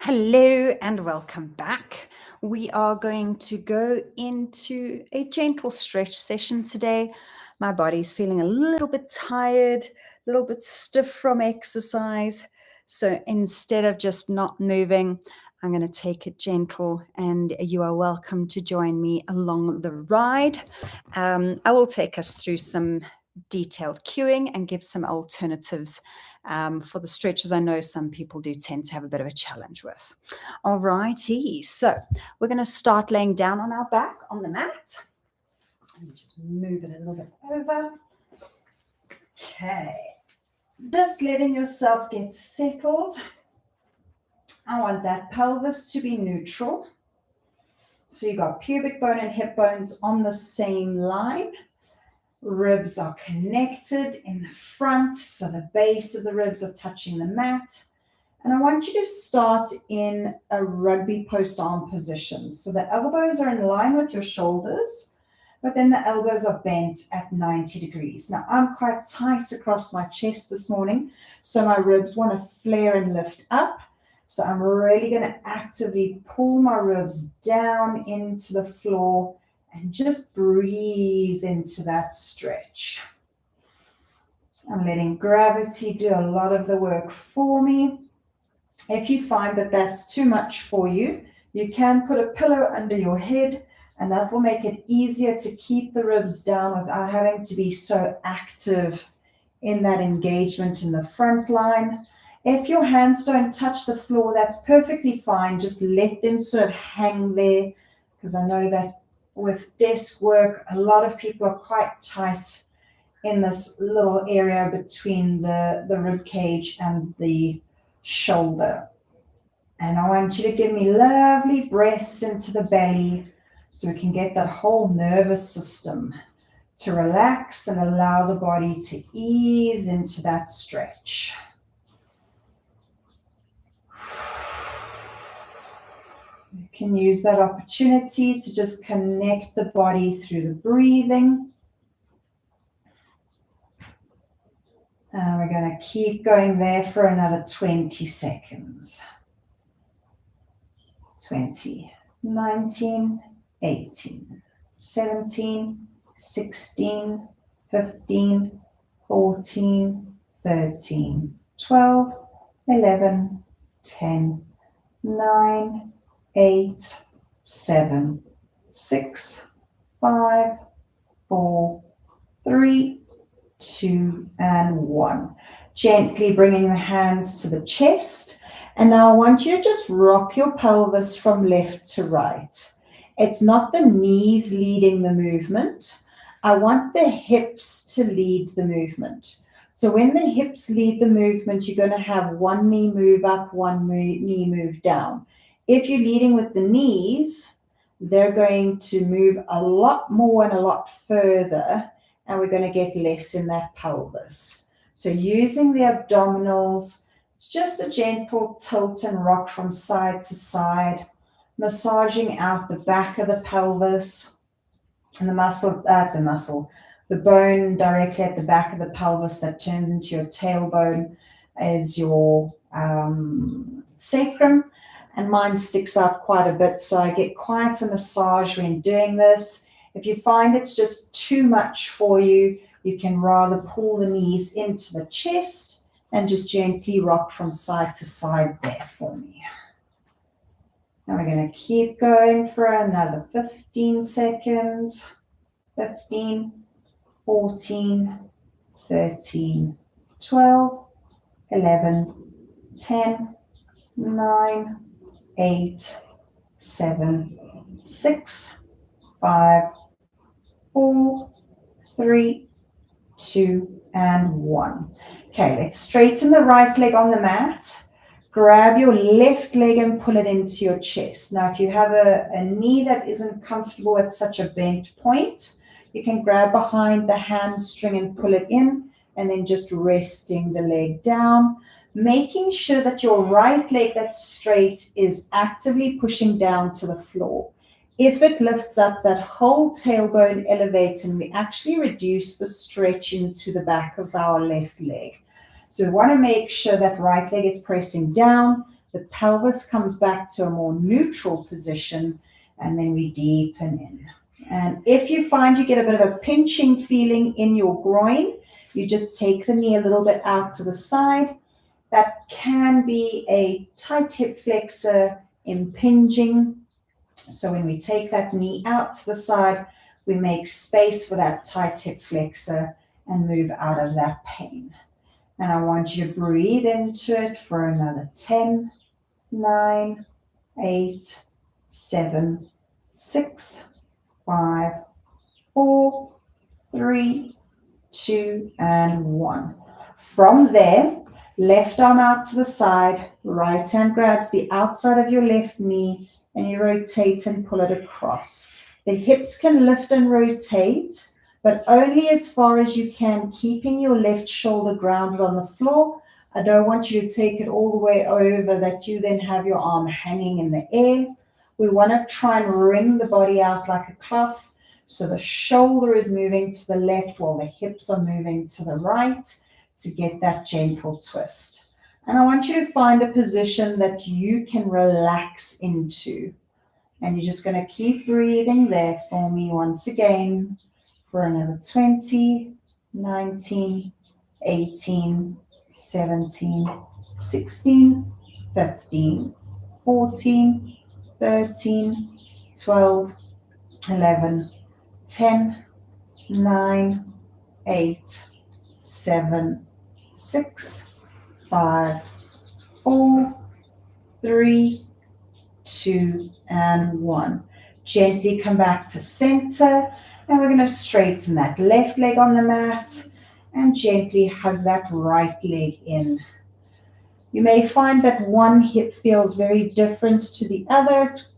Hello and welcome back. We are going to go into a gentle stretch session today. My body's feeling a little bit tired, a little bit stiff from exercise. So instead of just not moving, I'm going to take it gentle, and you are welcome to join me along the ride. I will take us through some detailed cueing and give some alternatives for the stretches I know some people do tend to have a bit of a challenge with. All righty, so we're going to start laying down on our back on the mat. Let me just move it a little bit over. Okay, just letting yourself get settled. I want that pelvis to be neutral. So you got pubic bone and hip bones on the same line. Ribs are connected in the front, so the base of the ribs are touching the mat. And I want you to start in a rugby post arm position. So the elbows are in line with your shoulders, but then the elbows are bent at 90 degrees. Now I'm quite tight across my chest this morning, so my ribs want to flare and lift up. So I'm really going to actively pull my ribs down into the floor and just breathe into that stretch. I'm letting gravity do a lot of the work for me. If you find that that's too much for you, you can put a pillow under your head, and that will make it easier to keep the ribs down without having to be so active in that engagement in the front line. If your hands don't touch the floor, that's perfectly fine. Just let them sort of hang there, because I know that with desk work, a lot of people are quite tight in this little area between the rib cage and the shoulder. And I want you to give me lovely breaths into the belly so we can get that whole nervous system to relax and allow the body to ease into that stretch. You can use that opportunity to just connect the body through the breathing. And we're going to keep going there for another 20 seconds. 20, 19, 18, 17, 16, 15, 14, 13, 12, 11, 10, 9, 8, 7, 6, 5, 4, 3, 2, and 1. Gently bringing the hands to the chest. And now I want you to just rock your pelvis from left to right. It's not the knees leading the movement. I want the hips to lead the movement. So when the hips lead the movement, you're going to have one knee move up, one knee move down. If you're leading with the knees, they're going to move a lot more and a lot further, and we're going to get less in that pelvis. So using the abdominals, it's just a gentle tilt and rock from side to side, massaging out the back of the pelvis and the bone directly at the back of the pelvis that turns into your tailbone is your sacrum, and mine sticks out quite a bit, so I get quite a massage when doing this. If you find it's just too much for you, you can rather pull the knees into the chest and just gently rock from side to side there for me. Now we're going to keep going for another 15 seconds. 15, 14, 13, 12, 11, 10, 9, 8, 7, 6, 5, 4, 3, 2, and 1. Okay, let's straighten the right leg on the mat. Grab your left leg and pull it into your chest. Now, if you have a knee that isn't comfortable at such a bent point, you can grab behind the hamstring and pull it in, and then just resting the leg down, making sure that your right leg that's straight is actively pushing down to the floor. If it lifts up, that whole tailbone elevates, and we actually reduce the stretch into the back of our left leg. So we want to make sure that right leg is pressing down, The pelvis comes back to a more neutral position, and then we deepen in. And if you find you get a bit of a pinching feeling in your groin, you just take the knee a little bit out to the side. That can be a tight hip flexor impinging. So when we take that knee out to the side, we make space for that tight hip flexor and move out of that pain. And I want you to breathe into it for another 10, 9, 8, 7, 6, 5, 4, 3, 2, and 1. From there, left arm out to the side, right hand grabs the outside of your left knee, and you rotate and pull it across. The hips can lift and rotate, but only as far as you can, keeping your left shoulder grounded on the floor. I don't want you to take it all the way over that you then have your arm hanging in the air. We want to try and wring the body out like a cloth, so the shoulder is moving to the left while the hips are moving to the right to get that gentle twist. And I want you to find a position that you can relax into. And you're just going to keep breathing there for me once again for another 20, 19, 18, 17, 16, 15, 14, 13, 12, 11, 10, 9, 8, 7, 6, 5, 4, 3, 2, and 1. Gently come back to center, and we're going to straighten that left leg on the mat and gently hug that right leg in. You may find that one hip feels very different to the other. It's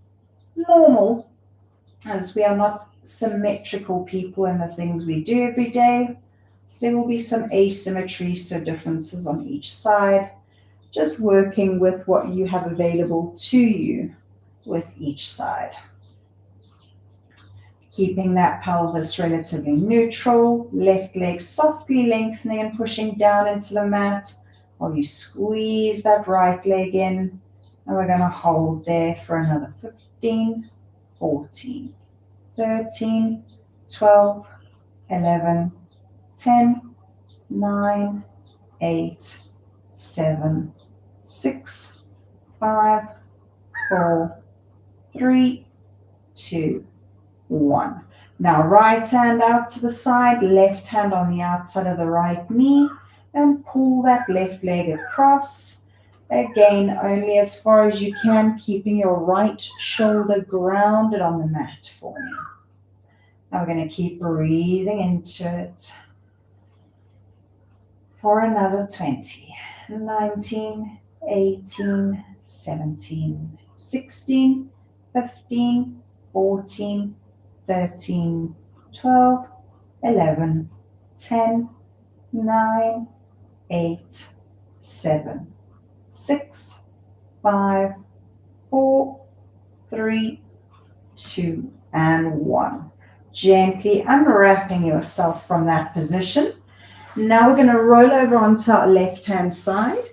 normal, as we are not symmetrical people in the things we do every day. So there will be some asymmetry, so differences on each side. Just working with what you have available to you with each side. Keeping that pelvis relatively neutral, left leg softly lengthening and pushing down into the mat while you squeeze that right leg in. And we're going to hold there for another 15, 14, 13, 12, 11, 10, 9, 8, 7, 6, 5, 4, 3, 2, 1. Now right hand out to the side, left hand on the outside of the right knee, and pull that left leg across. Again, only as far as you can, keeping your right shoulder grounded on the mat for me. Now we're going to keep breathing into it for another 20, 19, 18, 17, 16, 15, 14, 13, 12, 11, 10, 9, 8, 7, 6, 5, 4, 3, 2, and 1. Gently unwrapping yourself from that position. Now we're going to roll over onto our left-hand side.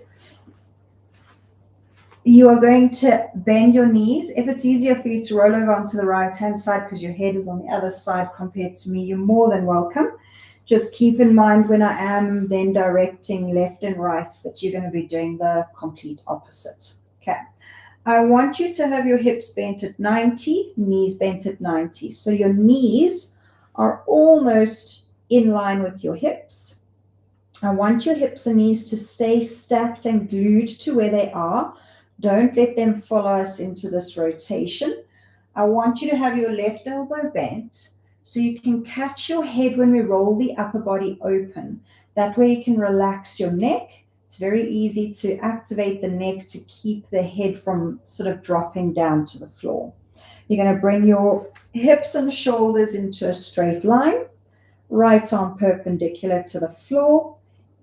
You are going to bend your knees. If it's easier for you to roll over onto the right-hand side because your head is on the other side compared to me, you're more than welcome. Just keep in mind when I am then directing left and right that you're going to be doing the complete opposite. Okay. I want you to have your hips bent at 90, knees bent at 90. So your knees are almost in line with your hips. I want your hips and knees to stay stacked and glued to where they are. Don't let them follow us into this rotation. I want you to have your left elbow bent so you can catch your head when we roll the upper body open. That way you can relax your neck. It's very easy to activate the neck to keep the head from sort of dropping down to the floor. You're going to bring your hips and shoulders into a straight line, right arm perpendicular to the floor.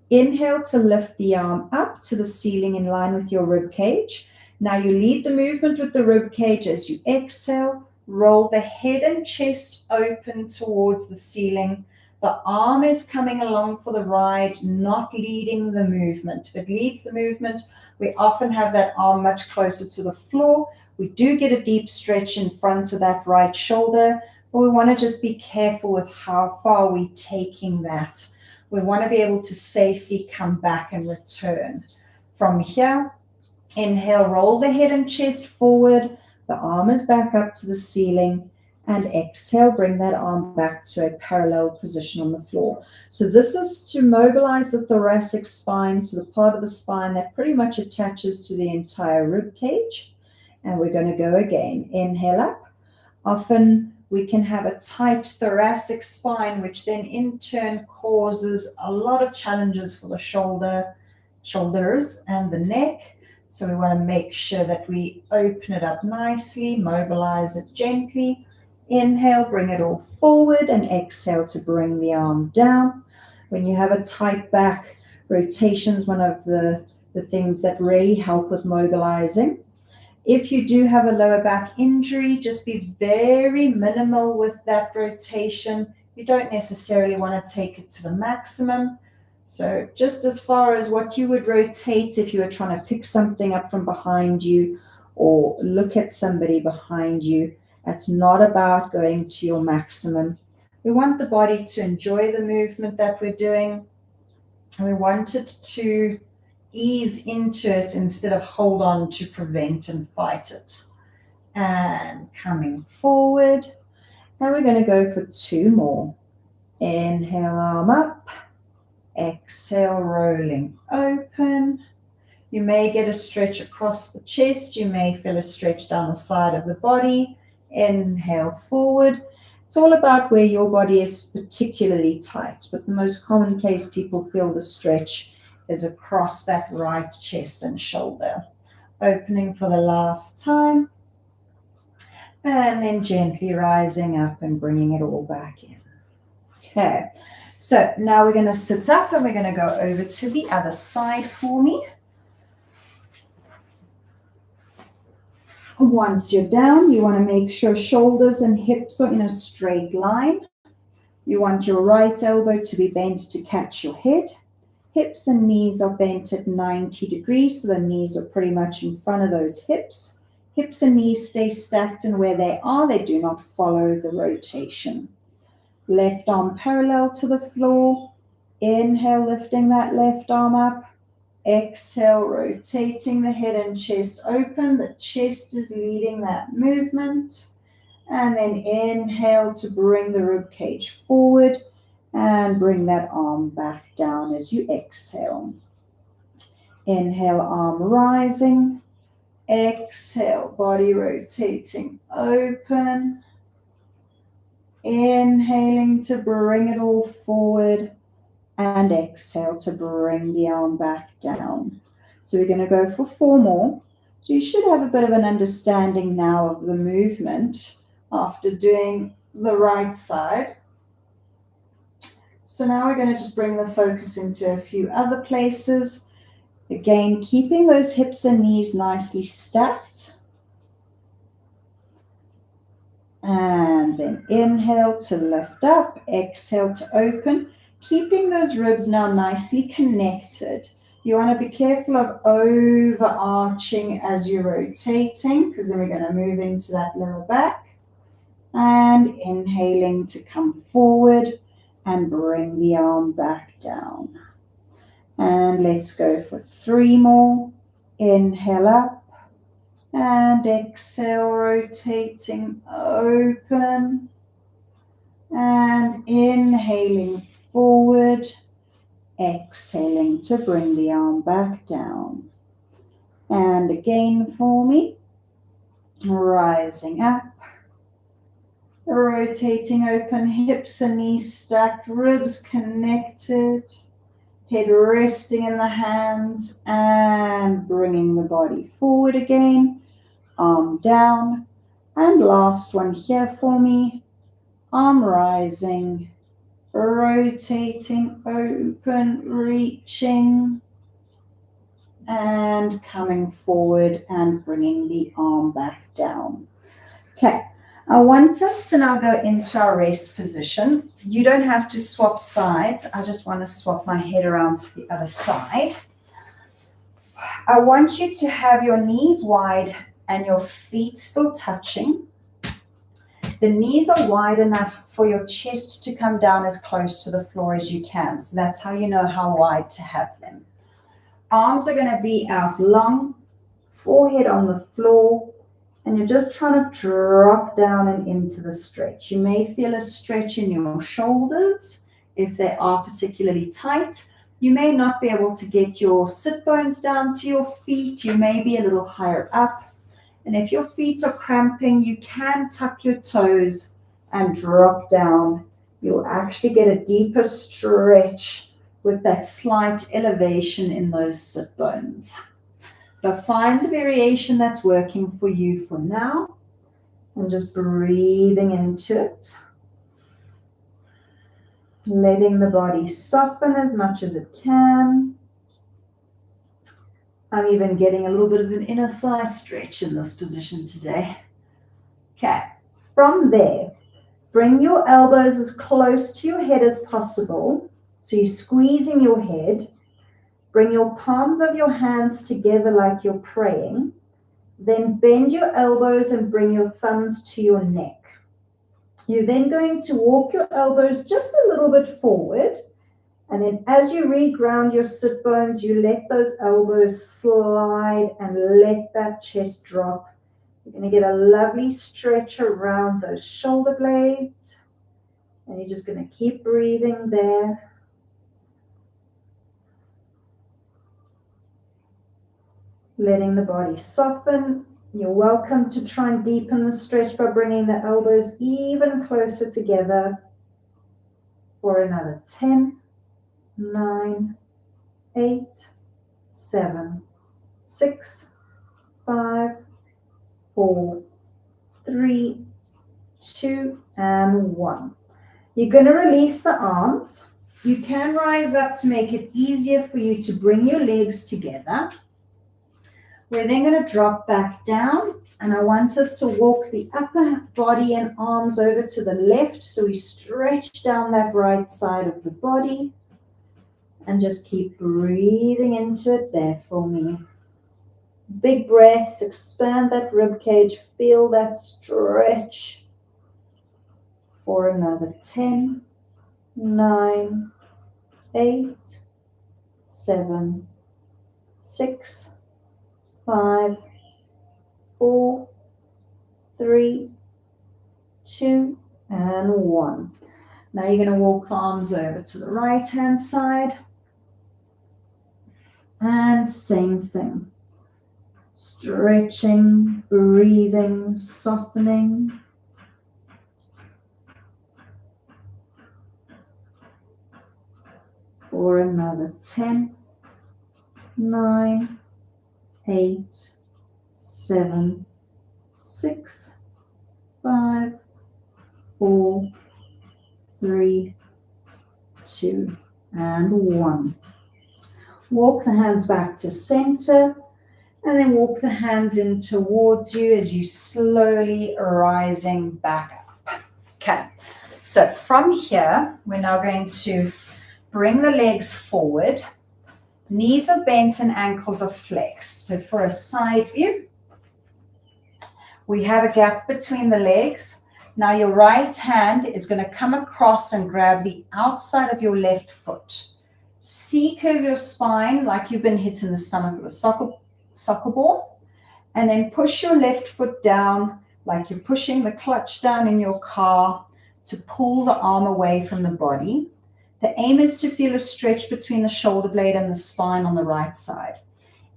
Inhale to lift the arm up to the ceiling in line with your rib cage. Now you lead the movement with the rib cage as you exhale. Roll the head and chest open towards the ceiling. The arm is coming along for the ride, not leading the movement. If it leads the movement, We often have that arm much closer to the floor. We do get a deep stretch in front of that right shoulder, but we want to just be careful with how far we're taking that. We want to be able to safely come back and return. From here, inhale, roll the head and chest forward. The arm is back up to the ceiling. And exhale, bring that arm back to a parallel position on the floor. So this is to mobilize the thoracic spine, so the part of the spine that pretty much attaches to the entire rib cage. And we're going to go again. Inhale up. Often we can have a tight thoracic spine, which then in turn causes a lot of challenges for the shoulders and the neck. So we want to make sure that we open it up nicely, mobilize it gently. Inhale, bring it all forward, and exhale to bring the arm down. When you have a tight back, rotation is one of the things that really help with mobilizing. If you do have a lower back injury, just be very minimal with that rotation. You don't necessarily want to take it to the maximum. So just as far as what you would rotate if you were trying to pick something up from behind you or look at somebody behind you. That's not about going to your maximum. We want the body to enjoy the movement that we're doing. We want it to ease into it instead of hold on to prevent and fight it. And coming forward. Now we're going to go for 2 more. Inhale, arm up. Exhale, rolling open. You may get a stretch across the chest. You may feel a stretch down the side of the body. Inhale forward. It's all about where your body is particularly tight, but the most common place people feel the stretch is across that right chest and shoulder. Opening for the last time, and then gently rising up and bringing it all back in. Okay, so now we're going to sit up and we're going to go over to the other side for me. Once you're down, you want to make sure shoulders and hips are in a straight line. You want your right elbow to be bent to catch your head. Hips and knees are bent at 90 degrees, so the knees are pretty much in front of those hips. Hips and knees stay stacked, and where they are, they do not follow the rotation. Left arm parallel to the floor. Inhale, lifting that left arm up. Exhale, rotating the head and chest open. The chest is leading that movement. And then inhale to bring the rib cage forward and bring that arm back down as you exhale. Inhale, arm rising. Exhale, body rotating open. Inhaling to bring it all forward. And exhale to bring the arm back down. So we're going to go for 4 more. So you should have a bit of an understanding now of the movement after doing the right side. So now we're going to just bring the focus into a few other places. Again, keeping those hips and knees nicely stacked. And then inhale to lift up, exhale to open. Keeping those ribs now nicely connected. You want to be careful of overarching as you're rotating, because then we're going to move into that lower back. And inhaling to come forward and bring the arm back down. And let's go for 3 more. Inhale up and exhale, rotating open. And inhaling forward, exhaling to bring the arm back down. And again for me, rising up, rotating open, hips and knees stacked, ribs connected, head resting in the hands and bringing the body forward again, arm down. And last one here for me, arm rising, rotating open, reaching, and coming forward and bringing the arm back down. Okay, I want us to now go into our rest position. You don't have to swap sides. I just want to swap my head around to the other side. I want you to have your knees wide and your feet still touching. The knees are wide enough for your chest to come down as close to the floor as you can. So that's how you know how wide to have them. Arms are going to be out long, forehead on the floor, and you're just trying to drop down and into the stretch. You may feel a stretch in your shoulders if they are particularly tight. You may not be able to get your sit bones down to your feet. You may be a little higher up. And if your feet are cramping, you can tuck your toes and drop down. You'll actually get a deeper stretch with that slight elevation in those sit bones. But find the variation that's working for you for now and just breathing into it. Letting the body soften as much as it can. I'm even getting a little bit of an inner thigh stretch in this position today. Okay, from there, bring your elbows as close to your head as possible. So you're squeezing your head. Bring your palms of your hands together like you're praying. Then bend your elbows and bring your thumbs to your neck. You're then going to walk your elbows just a little bit forward. And then as you reground your sit bones, you let those elbows slide and let that chest drop. You're going to get a lovely stretch around those shoulder blades. And you're just going to keep breathing there. Letting the body soften. You're welcome to try and deepen the stretch by bringing the elbows even closer together for another 10, 9, 8, 7, 6, 5, 4, 3, 2, and 1. You're going to release the arms. You can rise up to make it easier for you to bring your legs together. We're then going to drop back down, and I want us to walk the upper body and arms over to the left. So we stretch down that right side of the body and just keep breathing into it there for me. Big breaths, expand that rib cage, feel that stretch for another 10, 9, 8, 7, 6, 5, 4, 3, 2, and 1. Now you're going to walk the arms over to the right-hand side. And same thing. Stretching, breathing, softening. For another 10, 9, 8, 7, 6, 5, 4, 3, 2, and 1. Walk the hands back to center, and then walk the hands in towards you as you slowly rising back up. Okay, so from here, we're now going to bring the legs forward. Knees are bent and ankles are flexed. So for a side view, we have a gap between the legs. Now your right hand is going to come across and grab the outside of your left foot. C-curve your spine like you've been hitting the stomach with a soccer ball. And then push your left foot down like you're pushing the clutch down in your car to pull the arm away from the body. The aim is to feel a stretch between the shoulder blade and the spine on the right side.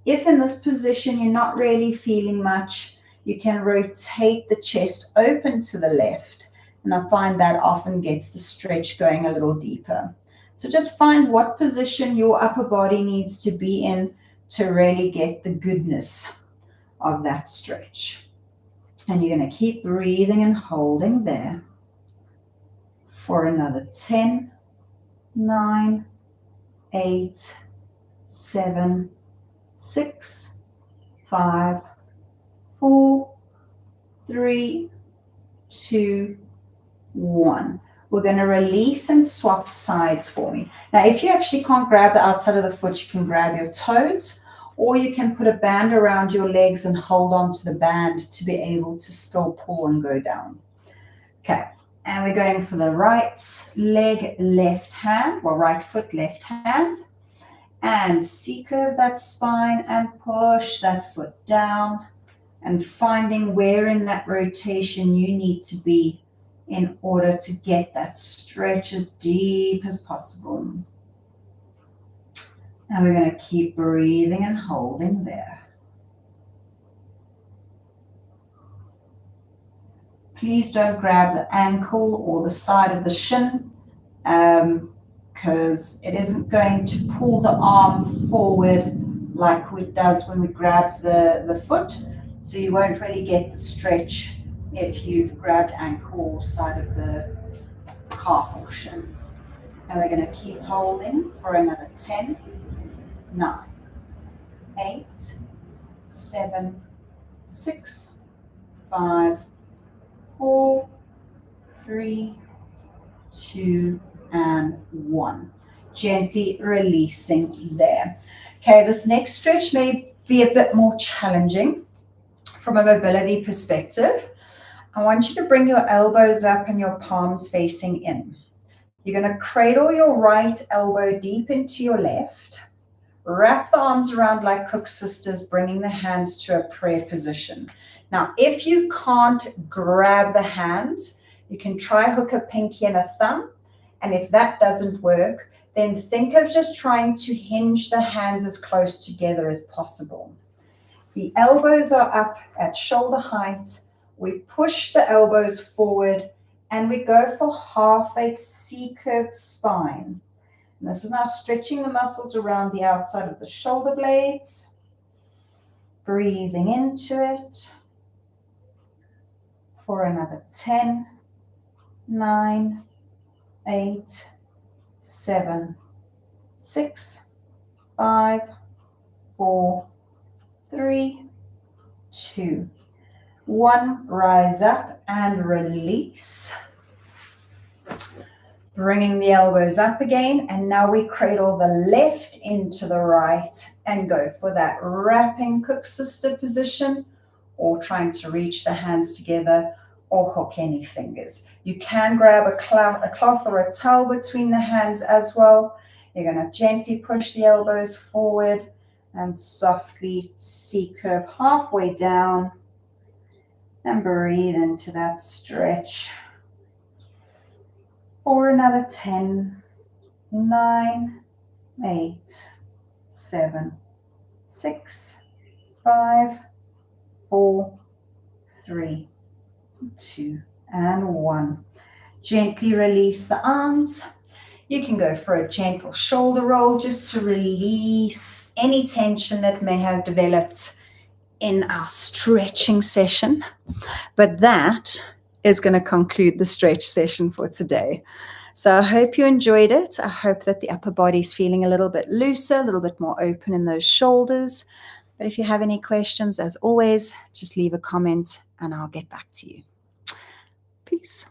If in this position you're not really feeling much, you can rotate the chest open to the left. And I find that often gets the stretch going a little deeper. So just find what position your upper body needs to be in to really get the goodness of that stretch. And you're going to keep breathing and holding there for another 10, 9, 8, 7, 6, 5, 4, 3, 2, 1. We're going to release and swap sides for me. Now, if you actually can't grab the outside of the foot, you can grab your toes, or you can put a band around your legs and hold on to the band to be able to still pull and go down. Okay, and we're going for the right leg, left hand, well, right foot, left hand, and C-curve that spine and push that foot down, and finding where in that rotation you need to be in order to get that stretch as deep as possible. And we're going to keep breathing and holding there. Please don't grab the ankle or the side of the shin, because it isn't going to pull the arm forward like it does when we grab the foot. So you won't really get the stretch if you've grabbed ankle or side of the calf or shin. And we're going to keep holding for another 10, 9, 8, 7, 6, 5, 4, 3, 2, and 1. Gently releasing there. Okay, this next stretch may be a bit more challenging from a mobility perspective. I want you to bring your elbows up and your palms facing in. You're going to cradle your right elbow deep into your left. Wrap the arms around like Cook Sisters, bringing the hands to a prayer position. Now, if you can't grab the hands, you can try hook a pinky and a thumb. And if that doesn't work, then think of just trying to hinge the hands as close together as possible. The elbows are up at shoulder height. We push the elbows forward and we go for half a C-curved spine. And this is now stretching the muscles around the outside of the shoulder blades. Breathing into it for another 10, 9, 8, 7, 6, 5, 4, 3, 2, 1. Rise up and release. Bringing the elbows up again, and now we cradle the left into the right and go for that wrapping Cook Sister position, or trying to reach the hands together or hook any fingers. You can grab a cloth or a towel between the hands as well. You're going to gently push the elbows forward and softly C-curve halfway down and breathe into that stretch. For another 10, 9, 8, 7, 6, 5, 4, 3, 2, and 1. Gently release the arms. You can go for a gentle shoulder roll just to release any tension that may have developed in our stretching session. But that is going to conclude the stretch session for today. So I hope you enjoyed it. I hope that the upper body's feeling a little bit looser, a little bit more open in those shoulders. But if you have any questions, as always, just leave a comment and I'll get back to you. Peace.